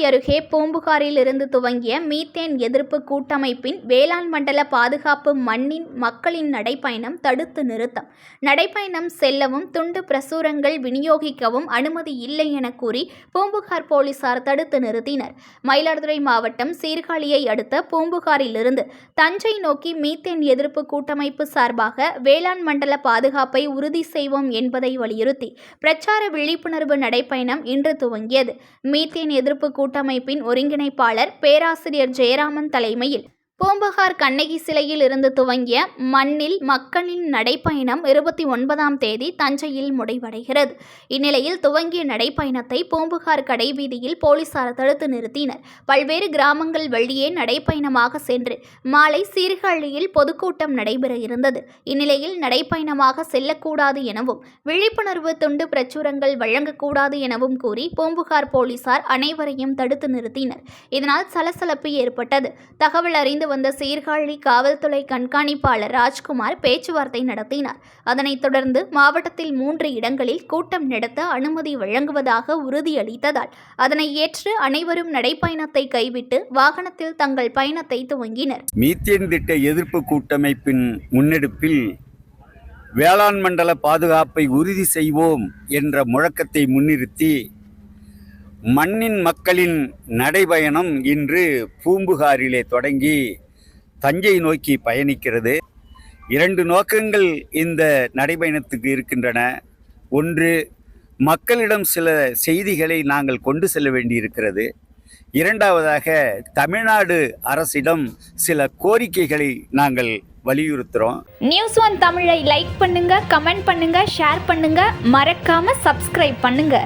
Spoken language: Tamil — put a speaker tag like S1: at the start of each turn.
S1: அருகே பூம்புகாரில் இருந்து துவங்கிய மீத்தேன் எதிர்ப்பு கூட்டமைப்பின் வேளாண் மண்டல பாதுகாப்பு மண்ணின் மக்களின் நடைப்பயணம் தடுத்து நிறுத்தம். நடைப்பயணம் செல்லவும் துண்டு பிரசுரங்கள் விநியோகிக்கவும் அனுமதி இல்லை என கூறி பூம்புகார் போலீசார் தடுத்து நிறுத்தினர். மயிலாடுதுறை மாவட்டம் சீர்காழியை அடுத்த பூம்புகாரில் இருந்து தஞ்சை நோக்கி மீத்தேன் எதிர்ப்பு கூட்டமைப்பு சார்பாக வேளாண் மண்டல பாதுகாப்பை உறுதி செய்வோம் என்பதை வலியுறுத்தி பிரச்சார விழிப்புணர்வு நடைப்பயணம் இன்று துவங்கியது. மீத்தேன் எதிர்ப்பு கூட்டமைப்பின் ஒருங்கிணைப்பாளர் பேராசிரியர் ஜெயராமன் தலைமையில் பூம்புகார் கண்ணகி சிலையில் இருந்து துவங்கிய மண்ணில் மக்களின் நடைப்பயணம் 29ஆம் தேதி தஞ்சையில் முடிவடைகிறது. இந்நிலையில் துவங்கிய நடைப்பயணத்தை பூம்புகார் கடைவீதியில் போலீசார் தடுத்து நிறுத்தினர். பல்வேறு கிராமங்கள் வழியே நடைப்பயணமாக சென்று மாலை சீர்காழியில் பொதுக்கூட்டம் நடைபெற இருந்தது. இந்நிலையில் நடைப்பயணமாக செல்லக்கூடாது எனவும் விழிப்புணர்வு துண்டு பிரச்சுரங்கள் வழங்கக்கூடாது எனவும் கூறி பூம்புகார் போலீசார் அனைவரையும் தடுத்து நிறுத்தினர். இதனால் சலசலப்பு ஏற்பட்டது. தகவல் அறிந்து வந்த சீர்காழி காவல்துறை கண்காணிப்பாளர் ராஜ்குமார் பேச்சுவார்த்தை நடத்தினார். அதனைத் தொடர்ந்து மாவட்டத்தில் 3 இடங்களில் கூட்டம் நடத்த அனுமதி வழங்குவதாக உறுதியளித்ததால் அதனை ஏற்று அனைவரும் நடைப்பயணத்தை கைவிட்டு வாகனத்தில் தங்கள் பயணத்தை துவங்கினர்.
S2: மீத்தேன் திட்ட எதிர்ப்பு கூட்டமைப்பின் முன்னெடுப்பில் வேளாண் மண்டல பாதுகாப்பை உறுதி செய்வோம் என்ற முழக்கத்தை முன்னிறுத்தி மண்ணின் மக்களின் நடைபயணம் இன்று பூம்புகாரிலே தொடங்கி தஞ்சை நோக்கி பயணிக்கிறது. 2 நோக்கங்கள் இந்த நடைபயணத்துக்கு இருக்கின்றன. ஒன்று, மக்களிடம் சில செய்திகளை நாங்கள் கொண்டு செல்ல வேண்டியிருக்கிறது. இரண்டாவதாக, தமிழ்நாடு அரசிடம் சில கோரிக்கைகளை நாங்கள் வலியுறுத்துகிறோம்.
S1: News1 தமிழை லைக் பண்ணுங்க, கமெண்ட் பண்ணுங்க, ஷேர் பண்ணுங்க, மறக்காம சப்ஸ்கிரைப் பண்ணுங்க.